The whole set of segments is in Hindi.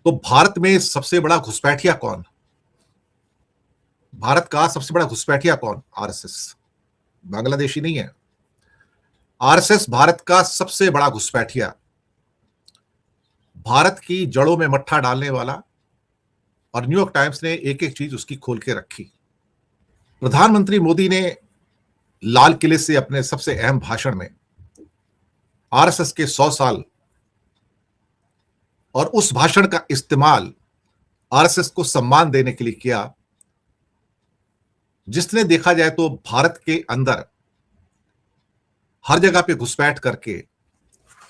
तो भारत में सबसे बड़ा घुसपैठिया कौन? भारत का सबसे बड़ा घुसपैठिया कौन? आरएसएस। बांग्लादेशी नहीं है। आरएसएस भारत का सबसे बड़ा घुसपैठिया, भारत की जड़ों में मट्ठा डालने वाला। और न्यूयॉर्क टाइम्स ने एक एक चीज उसकी खोल के रखी। प्रधानमंत्री मोदी ने लाल किले से अपने सबसे अहम भाषण में आरएसएस के 100 साल और उस भाषण का इस्तेमाल आरएसएस को सम्मान देने के लिए किया, जिसने देखा जाए तो भारत के अंदर हर जगह पे घुसपैठ करके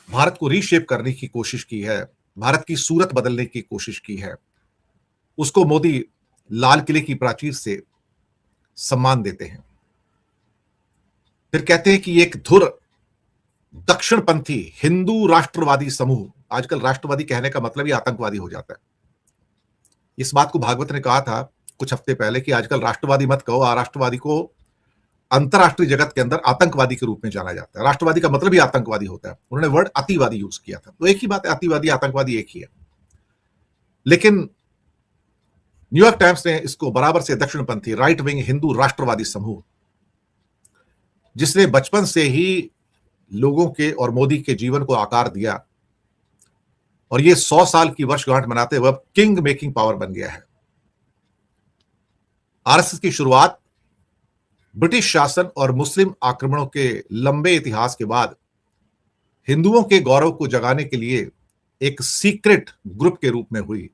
भारत को रीशेप करने की कोशिश की है, भारत की सूरत बदलने की कोशिश की है। उसको मोदी लाल किले की प्राचीर से सम्मान देते हैं। फिर कहते हैं कि एक धुर दक्षिणपंथी हिंदू राष्ट्रवादी समूह, आजकल राष्ट्रवादी कहने का मतलब ही आतंकवादी हो जाता है। इस बात को भागवत ने कहा था कुछ हफ्ते पहले कि आजकल राष्ट्रवादी मत कहो, राष्ट्रवादी को अंतरराष्ट्रीय जगत के अंदर आतंकवादी के रूप में जाना जाता है। राष्ट्रवादी का मतलब ही आतंकवादी होता है। उन्होंने वर्ड अतिवादी यूज किया था। तो एक ही बात है, अतिवादी आतंकवादी एक ही है। लेकिन न्यूयॉर्क टाइम्स ने इसको बराबर से दक्षिणपंथी राइट विंग हिंदू राष्ट्रवादी समूह, जिसने बचपन से ही लोगों के और मोदी के जीवन को आकार दिया और ये 100 साल की वर्षगांठ मनाते हुए किंग मेकिंग पावर बन गया है। आरएसएस की शुरुआत ब्रिटिश शासन और मुस्लिम आक्रमणों के लंबे इतिहास के बाद हिंदुओं के गौरव को जगाने के लिए एक सीक्रेट ग्रुप के रूप में हुई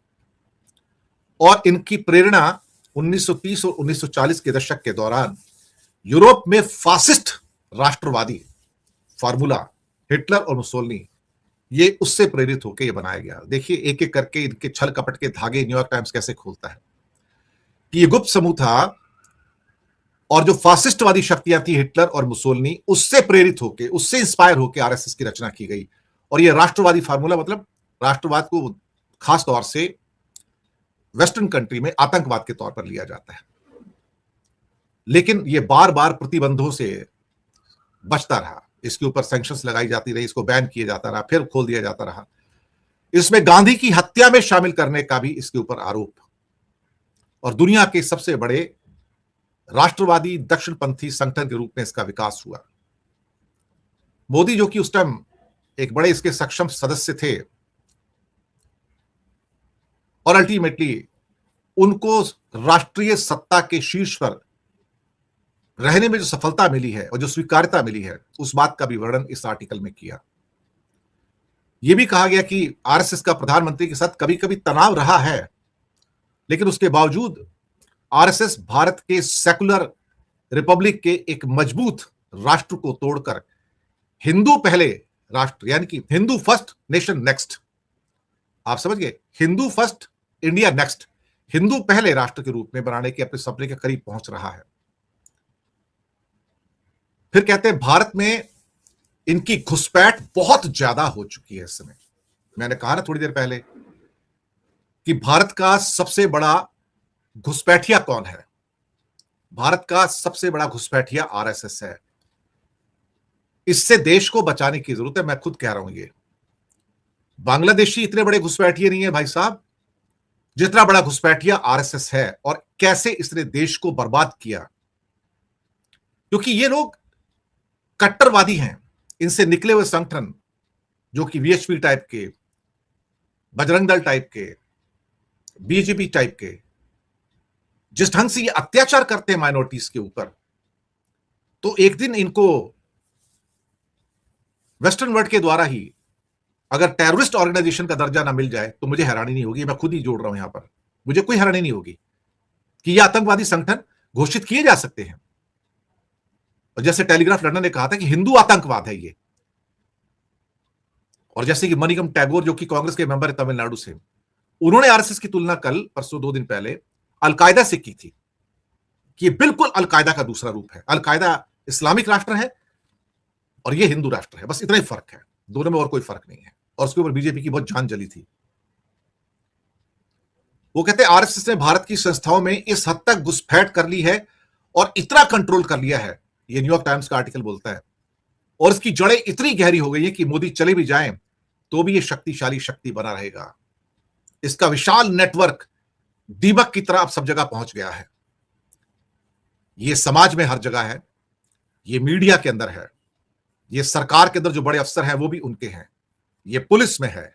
और इनकी प्रेरणा 1930 और 1940 के दशक के दौरान यूरोप में फासिस्ट राष्ट्रवादी फार्मूला हिटलर और मुसोलिनी, ये उससे प्रेरित होकर ये बनाया गया। देखिए एक एक करके इनके छल कपट के धागे न्यूयॉर्क टाइम्स कैसे खोलता है कि ये गुप्त समूह था और जो फासिस्टवादी शक्तियां थी हिटलर और मुसोलिनी, उससे प्रेरित होकर, उससे इंस्पायर होकर आरएसएस की रचना की गई। और ये राष्ट्रवादी फार्मूला मतलब राष्ट्रवाद को खास तौर से वेस्टर्न कंट्री में आतंकवाद के तौर पर लिया जाता है। लेकिन ये बार बार प्रतिबंधों से बचता रहा, इसके ऊपर सैंक्शंस लगाई जाती रही, इसको बैन किया जाता रहा, फिर खोल दिया जाता रहा। इसमें गांधी की हत्या में शामिल करने का भी इसके ऊपर आरोप, और दुनिया के सबसे बड़े राष्ट्रवादी दक्षिणपंथी संगठन के रूप में इसका विकास हुआ। मोदी जो कि उस टाइम एक बड़े इसके सक्षम सदस्य थे और अल्टीमेटली उनको राष्ट्रीय सत्ता के शीर्ष पर रहने में जो सफलता मिली है और जो स्वीकार्यता मिली है, उस बात का भी वर्णन इस आर्टिकल में किया। यह भी कहा गया कि आरएसएस का प्रधानमंत्री के साथ कभी कभी तनाव रहा है, लेकिन उसके बावजूद आरएसएस भारत के सेकुलर रिपब्लिक के एक मजबूत राष्ट्र को तोड़कर हिंदू पहले राष्ट्र, यानी कि हिंदू फर्स्ट नेशन नेक्स्ट, आप समझ गए, Hindu first India next, Hindu पहले राष्ट्र के रूप में बनाने के अपने सपने के करीब पहुंच रहा है। फिर कहते हैं भारत में इनकी घुसपैठ बहुत ज्यादा हो चुकी है इस समय। मैंने कहा ना थोड़ी देर पहले कि भारत का सबसे बड़ा घुसपैठिया कौन है? भारत का सबसे बड़ा घुसपैठिया आरएसएस है। इससे देश को बचाने की जरूरत है। मैं खुद कह रहा हूं, ये बांग्लादेशी इतने बड़े घुसपैठिए नहीं है भाई साहब, जितना बड़ा घुसपैठिया आरएसएस है। और कैसे इसने देश को बर्बाद किया, क्योंकि ये लोग कट्टरवादी हैं। इनसे निकले हुए संगठन जो कि वीएचपी टाइप के, बजरंग दल टाइप के, बीजेपी टाइप के, जिस ढंग से ये अत्याचार करते हैं माइनॉरिटीज के ऊपर, तो एक दिन इनको वेस्टर्न वर्ल्ड के द्वारा ही अगर टेररिस्ट ऑर्गेनाइजेशन का दर्जा ना मिल जाए तो मुझे हैरानी नहीं होगी। मैं खुद ही जोड़ रहा हूं यहां पर, मुझे कोई हैरानी नहीं होगी कि ये आतंकवादी संगठन घोषित किए जा सकते हैं। और जैसे टेलीग्राफ लंदन ने कहा था कि हिंदू आतंकवाद है ये, और जैसे कि मणिकम टैगोर जो कि कांग्रेस के मेंबर है तमिलनाडु से, उन्होंने आरएसएस की तुलना कल परसों 2 दिन पहले अलकायदा से की थी कि ये बिल्कुल अलकायदा का दूसरा रूप है। अलकायदा इस्लामिक राष्ट्र है और ये हिंदू राष्ट्र है, बस इतना ही फर्क है, दोनों में और कोई फर्क नहीं है। और उसके ऊपर बीजेपी की बहुत जान जली थी। वो कहते हैं आरएसएस ने भारत की संस्थाओं में इस हद तक घुसपैठ कर ली है और इतना कंट्रोल कर लिया है, ये न्यूयॉर्क टाइम्स का आर्टिकल बोलता है, और इसकी जड़ें इतनी गहरी हो गई है कि मोदी चले भी जाएं तो भी ये शक्तिशाली शक्ति बना रहेगा। इसका विशाल नेटवर्क दीमक की तरह अब सब जगह पहुंच गया है। ये समाज में हर जगह है, ये मीडिया के अंदर है, ये सरकार के अंदर जो बड़े अफसर हैं वो भी उनके हैं, ये पुलिस में है,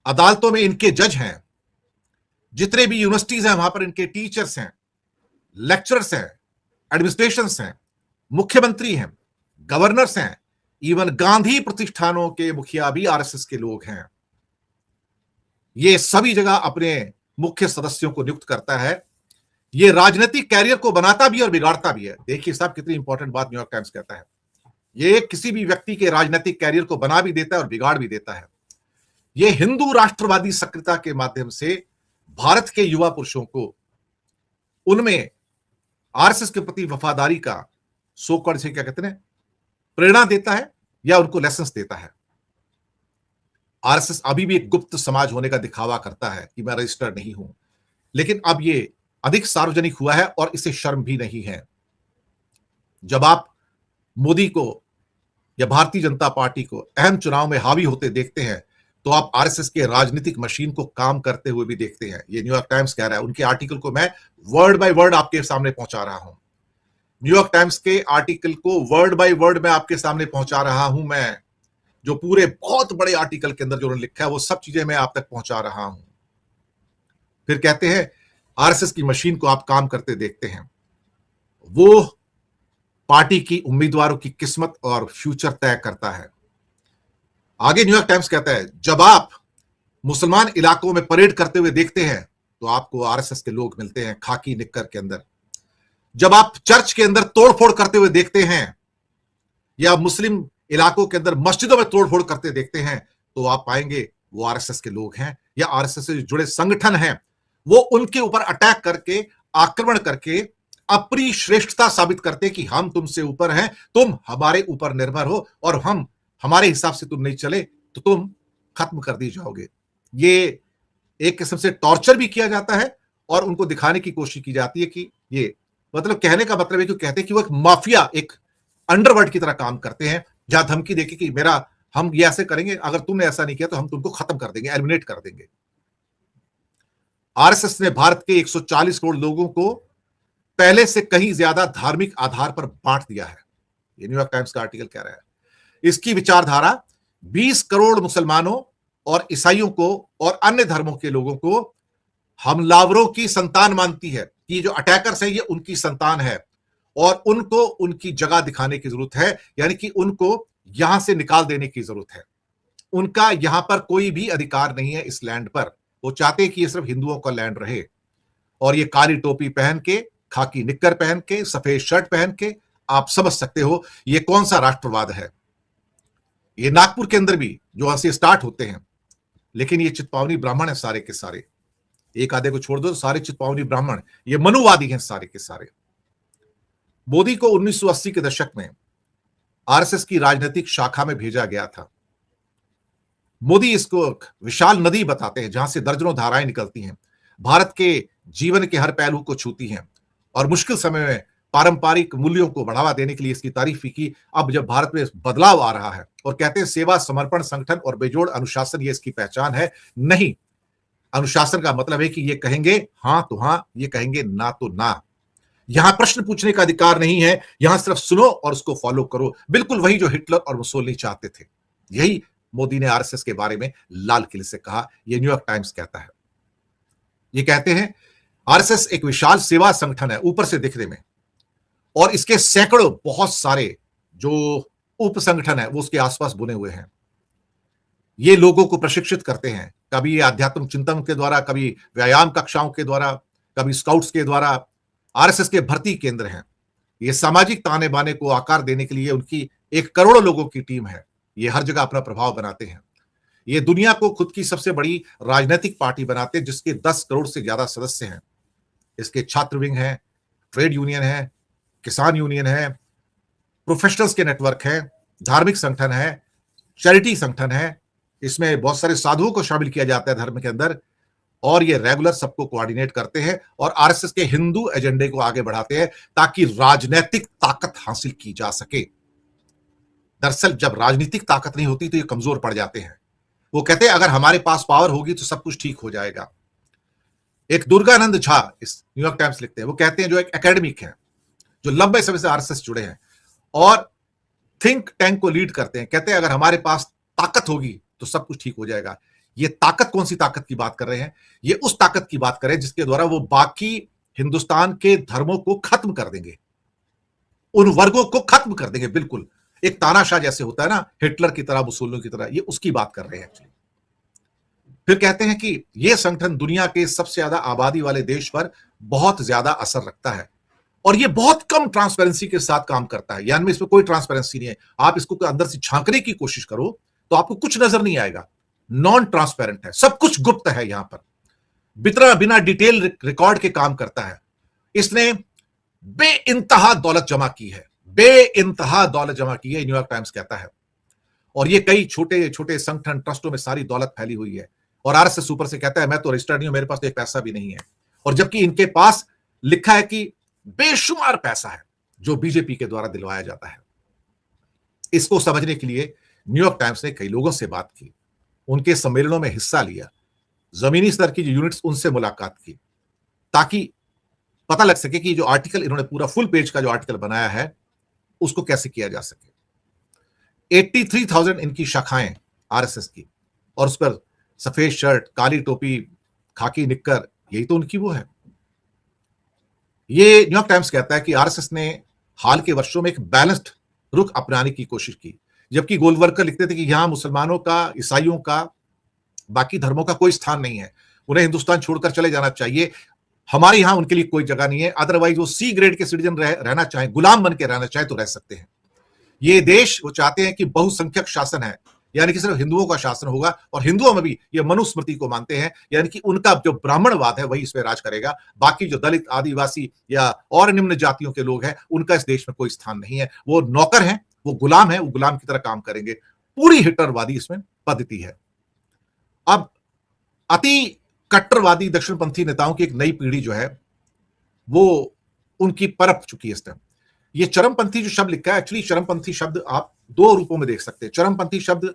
अदालतों में इनके जज हैं, जितने भी यूनिवर्सिटीज हैं वहां पर इनके टीचर्स हैं, लेक्चरर्स हैं, एडमिनिस्ट्रेशंस हैं, मुख्यमंत्री हैं, गवर्नर्स हैं, इवन गांधी प्रतिष्ठानों के मुखिया भी आरएसएस के लोग हैं। ये सभी जगह अपने मुख्य सदस्यों को नियुक्त करता है। ये राजनीतिक कैरियर को बनाता भी और बिगाड़ता भी है। देखिए साहब कितनी इंपॉर्टेंट बात न्यूयॉर्क टाइम्स कहता है। ये किसी भी व्यक्ति के राजनीतिक कैरियर को बना भी देता है और बिगाड़ भी देता है। ये हिंदू राष्ट्रवादी सक्रियता के माध्यम से भारत के युवा पुरुषों को उनमें आरएसएस के प्रति वफादारी का सो-कॉल्ड से क्या कहते हैं प्रेरणा देता है या उनको लेसन्स देता है। आरएसएस अभी भी एक गुप्त समाज होने का दिखावा करता है कि मैं रजिस्टर्ड नहीं हूं, लेकिन अब ये अधिक सार्वजनिक हुआ है और इसे शर्म भी नहीं है। जब आप मोदी को या भारतीय जनता पार्टी को अहम चुनाव में हावी होते देखते हैं तो आप आरएसएस के राजनीतिक मशीन को काम करते हुए भी देखते हैं। ये न्यूयॉर्क टाइम्स कह रहा है, उनके आर्टिकल को मैं वर्ड बाय वर्ड आपके सामने पहुंचा रहा हूं। न्यूयॉर्क टाइम्स के आर्टिकल को वर्ड बाय वर्ड मैं आपके सामने पहुंचा रहा हूं। मैं जो पूरे बहुत बड़े आर्टिकल के अंदर जो उन्होंने लिखा है वो सब चीजें मैं आप तक पहुंचा रहा हूं। फिर कहते हैं आरएसएस की मशीन को आप काम करते देखते हैं, वो पार्टी की उम्मीदवारों की किस्मत और फ्यूचर तय करता है। आगे न्यूयॉर्क टाइम्स कहता है जब आप मुसलमान इलाकों में परेड करते हुए देखते हैं तो आपको आरएसएस के लोग मिलते हैं खाकी निक्कर के अंदर। जब आप चर्च के अंदर तोड़फोड़ करते हुए देखते हैं या मुस्लिम इलाकों के अंदर मस्जिदों में तोड़फोड़ करते देखते हैं तो आप पाएंगे वो आरएसएस के लोग हैं या आरएसएस से जुड़े संगठन हैं। वो उनके ऊपर अटैक करके आक्रमण करके अपनी श्रेष्ठता साबित करते कि हम तुमसे ऊपर हैं, तुम हमारे ऊपर निर्भर हो और हम हमारे हिसाब से तुम नहीं चले तो तुम खत्म कर दी जाओगे। ये एक किस्म से टॉर्चर भी किया जाता है और उनको दिखाने की कोशिश की जाती है कि ये मतलब कहने का मतलब है कि कहते हैं कि वो एक माफिया एक अंडरवर्ल्ड की तरह काम करते हैं, जहां धमकी देके कि मेरा हम ये ऐसे करेंगे, अगर तुमने ऐसा नहीं किया तो हम तुमको खत्म कर देंगे, एलिमिनेट कर देंगे। आरएसएस ने भारत के 140 करोड़ लोगों को पहले से कहीं ज्यादा धार्मिक आधार पर बांट दिया है। ये न्यूयॉर्क टाइम्स का आर्टिकल कह रहा है। इसकी विचारधारा 20 करोड़ मुसलमानों और ईसाइयों को और अन्य धर्मों के लोगों को हमलावरों की संतान मानती है कि जो अटैकर्स हैं ये उनकी संतान है और उनको उनकी जगह दिखाने की जरूरत है, यानी कि उनको यहां से निकाल देने की जरूरत है। उनका यहां पर कोई भी अधिकार नहीं है इस लैंड पर। वो चाहते हैं कि ये सिर्फ हिंदुओं का लैंड रहे। और ये काली टोपी पहन के, खाकी निक्कर पहन के, सफेद शर्ट पहन के आप समझ सकते हो ये कौन सा राष्ट्रवाद है। ये नागपुर के अंदर भी जो वहां से स्टार्ट होते हैं, लेकिन ये चित्पावनी ब्राह्मण है सारे के सारे, एक आधे को छोड़ दो सारे चित्पावनी ब्राह्मण, ये मनुवादी हैं सारे के सारे। मोदी को 1980 के दशक में आरएसएस की राजनीतिक शाखा में भेजा गया था। मोदी इसको एक विशाल नदी बताते हैं जहां से दर्जनों धाराएं निकलती हैं, भारत के जीवन के हर पहलू को छूती हैं और मुश्किल समय में पारंपरिक मूल्यों को बढ़ावा देने के लिए इसकी तारीफ की। अब जब भारत में बदलाव आ रहा है और कहते हैं सेवा, समर्पण, संगठन और बेजोड़ अनुशासन ये इसकी पहचान है। नहीं, अनुशासन का मतलब है कि ये कहेंगे हां तो हां, ये कहेंगे ना तो ना। यहां प्रश्न पूछने का अधिकार नहीं है, यहां सिर्फ सुनो और उसको फॉलो करो। बिल्कुल वही जो हिटलर और मुसोलिनी चाहते थे। यही मोदी ने आरएसएस के बारे में लाल किले से कहा। यह न्यूयॉर्क टाइम्स कहता है। ये कहते हैं आरएसएस एक विशाल सेवा संगठन है ऊपर से दिखने में, और इसके सैकड़ों बहुत सारे जो उप संगठन है वो उसके आसपास बुने हुए हैं। ये लोगों को प्रशिक्षित करते हैं, कभी ये आध्यात्मिक चिंतन के द्वारा, कभी व्यायाम कक्षाओं के द्वारा, कभी स्काउट्स के द्वारा। आरएसएस के भर्ती केंद्र हैं। ये सामाजिक ताने बाने को आकार देने के लिए उनकी 1 करोड़ लोगों की टीम है। ये हर जगह अपना प्रभाव बनाते हैं। ये दुनिया को खुद की सबसे बड़ी राजनीतिक पार्टी बनाते हैं जिसके 10 करोड़ से ज्यादा सदस्य हैं। इसके छात्र विंग है, ट्रेड यूनियन है, किसान यूनियन है, प्रोफेशनल्स के नेटवर्क है, धार्मिक संगठन है, चैरिटी संगठन है। इसमें बहुत सारे साधुओं को शामिल किया जाता है धर्म के अंदर, और ये रेगुलर सबको कोऑर्डिनेट करते हैं और आरएसएस के हिंदू एजेंडे को आगे बढ़ाते हैं ताकि राजनीतिक ताकत हासिल की जा सके। दरअसल जब राजनीतिक ताकत नहीं होती तो ये कमजोर पड़ जाते हैं। वो कहते हैं अगर हमारे पास पावर होगी तो सब कुछ ठीक हो जाएगा। एक दुर्गानंद झा इस न्यूयॉर्क टाइम्स लिखते हैं, वो कहते हैं, जो एक एकेडमिक है, जो लंबे समय से आरएसएस जुड़े हैं और थिंक टैंक को लीड करते हैं, कहते हैं अगर हमारे पास ताकत होगी तो सब कुछ ठीक हो जाएगा। ये ताकत कौन सी ताकत की बात कर रहे हैं? ये उस ताकत की बात करें जिसके द्वारा वो बाकी हिंदुस्तान के धर्मों को खत्म कर देंगे, उन वर्गों को खत्म कर देंगे। बिल्कुल एक तानाशाह जैसे होता है ना, हिटलर की तरह, मुसोलिनी की तरह, ये उसकी बात कर रहे हैं एक्चुअली। फिर कहते हैं कि यह संगठन दुनिया के सबसे ज्यादा आबादी वाले देश पर बहुत ज्यादा असर रखता है और ये बहुत कम ट्रांसपेरेंसी के साथ काम करता है, यानी इसमें कोई ट्रांसपेरेंसी नहीं है। आप इसको अंदर से झांकने की कोशिश करो तो आपको कुछ नजर नहीं आएगा, नॉन ट्रांसपेरेंट है, सब कुछ गुप्त है। यहां पर बिना डिटेल रिकॉर्ड के काम करता है। इसने बेइंतहा दौलत जमा की है, बेइंतहा दौलत जमा की है, न्यूयॉर्क टाइम्स कहता है। और ये कई छोटे छोटे संगठन, ट्रस्टों में सारी दौलत फैली हुई है। और आरएसएस ऊपर से कहता है मैं तो रजिस्टर्ड नहीं हूं, मेरे पास तो एक पैसा भी नहीं है। और जबकि इनके पास लिखा है कि बेशुमार पैसा है जो बीजेपी के द्वारा दिलवाया जाता है। इसको समझने के लिए न्यूयॉर्क टाइम्स ने कई लोगों से बात की, उनके सम्मेलनों में हिस्सा लिया, जमीनी स्तर की जो यूनिट्स उनसे मुलाकात की, ताकि पता लग सके कि जो आर्टिकल इन्होंने पूरा फुल पेज का जो आर्टिकल बनाया है उसको कैसे किया जा सके। 83,000 इनकी शाखाएं आरएसएस की, और उस पर सफेद शर्ट, काली टोपी, खाकी निक्कर, यही तो उनकी वो है। ये न्यूयॉर्क टाइम्स कहता है कि आरएसएस ने हाल के वर्षों में एक बैलेंस्ड रुख अपनाने की कोशिश की, जबकि गोलवलकर लिखते थे कि यहां मुसलमानों का, ईसाइयों का, बाकी धर्मों का कोई स्थान नहीं है, उन्हें हिंदुस्तान छोड़कर चले जाना चाहिए, हमारे यहां उनके लिए कोई जगह नहीं है, अदरवाइज वो सी ग्रेड के सिटीजन रहना चाहे, गुलाम बन के रहना चाहे तो रह सकते हैं। ये देश वो चाहते हैं कि बहुसंख्यक शासन है, यानी कि सिर्फ हिंदुओं का शासन होगा, और हिंदुओं में भी ये मनुस्मृति को मानते हैं, यानी कि उनका जो ब्राह्मणवाद है वही इस पर राज करेगा, बाकी जो दलित, आदिवासी या और निम्न जातियों के लोग हैं उनका इस देश में कोई स्थान नहीं है। वो नौकर हैं, वो गुलाम है, वो गुलाम की तरह काम करेंगे। पूरी हिटलरवादी इसमें पद्धति है। अब अति कट्टरवादी दक्षिणपंथी नेताओं की एक नई पीढ़ी जो है वो उनकी परख चुकी है इस टाइम। ये चरमपंथी जो शब्द लिखा है, एक्चुअली चरमपंथी शब्द आप दो रूपों में देख सकते हैं। चरमपंथी शब्द,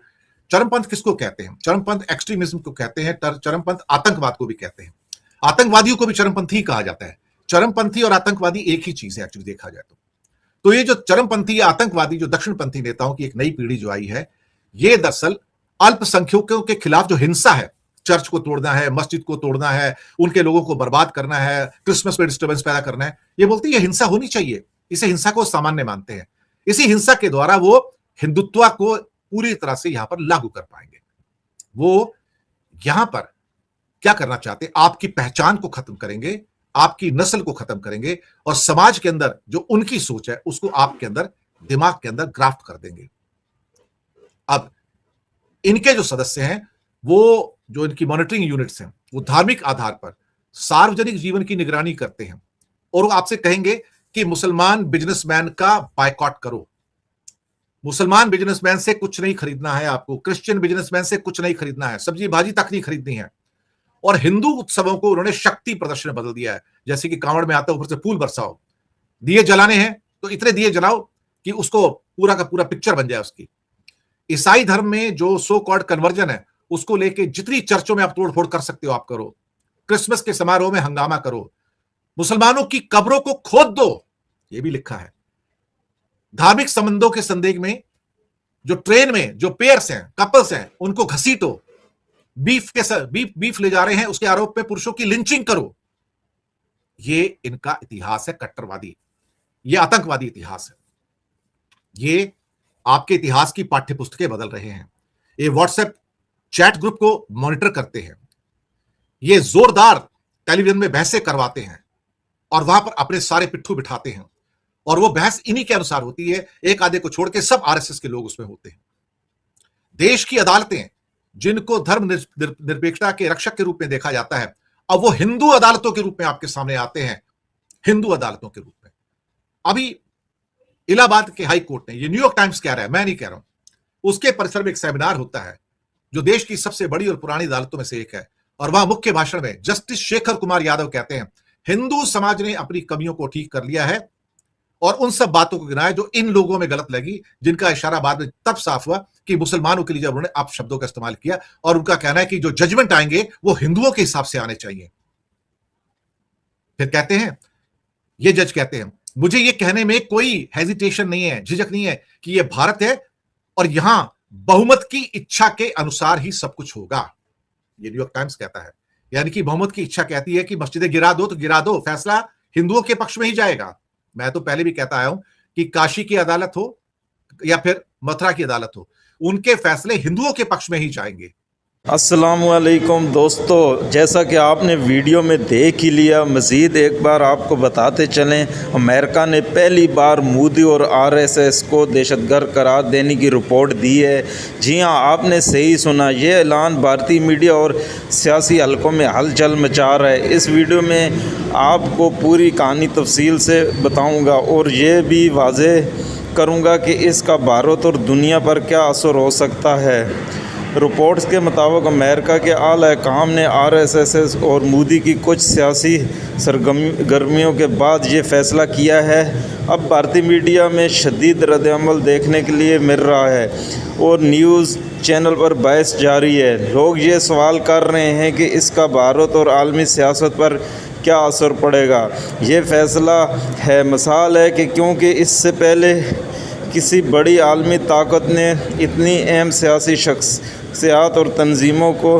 चरमपंथ किसको कहते हैं? चरमपंथ एक्सट्रीमिज्म को कहते हैं, चरमपंथ आतंकवाद को भी कहते हैं, आतंकवादियों को भी चरमपंथी कहा जाता है। चरमपंथी और आतंकवादी एक ही चीज है एक्चुअली देखा जाए तो ये जो चरमपंथी या आतंकवादी जो दक्षिणपंथी नेताओं की एक नई पीढ़ी जो आई है, ये दरअसल अल्पसंख्यकों के खिलाफ जो हिंसा है, चर्च को तोड़ना है, मस्जिद को तोड़ना है, उनके लोगों को बर्बाद करना है, क्रिसमस पे डिस्टर्बेंस पैदा करना है, ये बोलते हैं ये हिंसा होनी चाहिए, इसे हिंसा को सामान्य मानते हैं। इसी हिंसा के द्वारा वो हिंदुत्व को पूरी तरह से यहां पर लागू कर पाएंगे। वो यहां पर क्या करना चाहते हैं? आपकी पहचान को खत्म करेंगे, आपकी नस्ल को खत्म करेंगे, और समाज के अंदर जो उनकी सोच है उसको आपके अंदर, दिमाग के अंदर ग्राफ्ट कर देंगे। अब इनके जो सदस्य हैं, वो जो इनकी मॉनिटरिंग यूनिट्स हैं, वो धार्मिक आधार पर सार्वजनिक जीवन की निगरानी करते हैं, और वो आपसे कहेंगे कि मुसलमान बिजनेसमैन का बायकॉट करो, मुसलमान बिजनेसमैन से कुछ नहीं खरीदना है आपको, क्रिश्चियन बिजनेसमैन से कुछ नहीं खरीदना है, सब्जी भाजी तक नहीं खरीदनी है। और हिंदू उत्सवों को उन्होंने शक्ति प्रदर्शन में बदल दिया है, जैसे कि कांवड़ में आता है ऊपर से फूल बरसाओ, दिए जलाने हैं तो इतने दिए जलाओ कि उसको पूरा का पूरा पिक्चर बन जाए उसकी। ईसाई धर्म में जो सो कॉल्ड कन्वर्जन है उसको लेके जितनी चर्चों में आप तोड़फोड़ कर सकते हो आप करो, क्रिसमस के समारोह में हंगामा करो, मुसलमानों की कब्रों को खोद दो, ये भी लिखा है। धार्मिक संबंधों के संदेह में जो ट्रेन में जो पेयर्स हैं, कपल्स हैं, उनको घसीटो, बीफ ले जा रहे हैं उसके आरोप में पुरुषों की लिंचिंग करो। ये इनका इतिहास है कट्टरवादी, ये आतंकवादी इतिहास है। ये आपके इतिहास की पाठ्य पुस्तकें बदल रहे हैं, ये व्हाट्सएप चैट ग्रुप को मॉनिटर करते हैं, ये जोरदार टेलीविजन में बहसें करवाते हैं और वहां पर अपने सारे पिट्ठू बिठाते हैं, और वो बहस इन्हीं के अनुसार होती है, एक आधे को छोड़ के सब आरएसएस के लोग उसमें होते हैं। देश की अदालतें जिनको धर्म निरपेक्षता के रक्षक के रूप में देखा जाता है, अब वो हिंदू अदालतों के रूप में आपके सामने आते हैं, हिंदू अदालतों के रूप में। अभी इलाहाबाद के हाई कोर्ट ने, ये न्यूयॉर्क टाइम्स कह रहा है, मैं नहीं कह रहा हूं, उसके परिसर में एक सेमिनार होता है जो देश की सबसे बड़ी और पुरानी अदालतों में से एक है, और वहां मुख्य भाषण में जस्टिस शेखर कुमार यादव कहते हैं हिंदू समाज ने अपनी कमियों को ठीक कर लिया है, और उन सब बातों को गिनाया जो इन लोगों में गलत लगी, जिनका इशारा बाद में तब साफ हुआ कि मुसलमानों के लिए जब उन्होंने आप शब्दों का इस्तेमाल किया, और उनका कहना है कि जो जजमेंट आएंगे वो हिंदुओं के हिसाब से आने चाहिए। फिर कहते हैं, ये जज कहते हैं, मुझे ये कहने में कोई हेजिटेशन नहीं है, झिझक नहीं है कि ये भारत है और यहां बहुमत की इच्छा के अनुसार ही सब कुछ होगा। ये न्यूयॉर्क टाइम्स कहता है, यानी कि बहुमत की इच्छा कहती है कि मस्जिदें गिरा दो तो गिरा दो, फैसला हिंदुओं के पक्ष में ही जाएगा। मैं तो पहले भी कहता आया हूं कि काशी की अदालत हो या फिर मथुरा की अदालत हो, उनके फैसले हिंदुओं के पक्ष में ही जाएंगे। अस्सलामुअलैकुम दोस्तों, जैसा कि आपने वीडियो में देख ही लिया, मज़ीद एक बार आपको बताते चलें, अमेरिका ने पहली बार मोदी और आरएसएस को दहशतगर्द करार देने की रिपोर्ट दी है। जी हाँ, आपने सही सुना, ये ऐलान भारतीय मीडिया और सियासी हलकों में हलचल मचा रहा है। इस वीडियो में आपको पूरी कहानी तफसील से बताऊँगा और ये भी वाज़ेह करूँगा कि इसका भारत और दुनिया पर क्या असर हो सकता है। रिपोर्ट्स के मुताबिक अमेरिका के आला काम ने आरएसएस और मोदी की कुछ सियासी सरगर्मियों के बाद ये फ़ैसला किया है। अब भारतीय मीडिया में शदीद रद्द-ए-अमल देखने के लिए मिल रहा है और न्यूज़ चैनल पर बहस जारी है। लोग ये सवाल कर रहे हैं कि इसका भारत और आलमी सियासत पर क्या असर पड़ेगा। ये फ़ैसला है मिसाल है कि क्योंकि इससे पहले किसी बड़ी आलमी ताकत ने इतनी अहम सियासी शख्सियत और तंजीमों को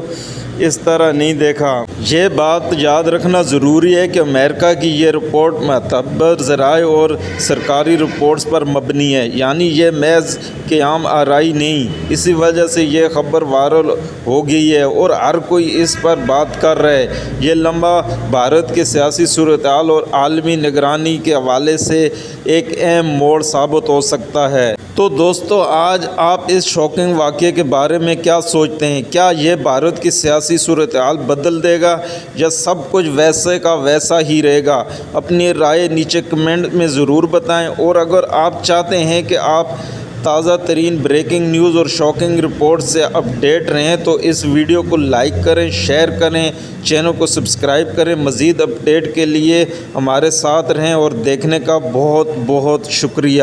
इस तरह नहीं देखा। ये बात याद रखना ज़रूरी है कि अमेरिका की ये रिपोर्ट मतबर ज़राए और सरकारी रिपोर्ट्स पर मबनी है, यानी ये महज के आम आराई नहीं। इसी वजह से ये ख़बर वायरल हो गई है और हर कोई इस पर बात कर रहा है। ये लम्हा भारत के सियासी सूरत-ए-हाल और आलमी निगरानी के हवाले से एक अहम मोड़ साबित हो सकता है। तो दोस्तों, आज आप इस शॉकिंग वाक़ये के बारे में क्या सोचते हैं? क्या ये भारत की सियासी सूरत-ए-हाल बदल देगा या सब कुछ वैसे का वैसा ही रहेगा? अपनी राय नीचे कमेंट में ज़रूर बताएं और अगर आप चाहते हैं कि आप ताज़ा तरीन ब्रेकिंग न्यूज़ और शॉकिंग रिपोर्ट से अपडेट रहें तो इस वीडियो को लाइक करें, शेयर करें, चैनल को सब्सक्राइब करें। मज़ीद अपडेट के लिए हमारे साथ रहें और देखने का बहुत बहुत शुक्रिया।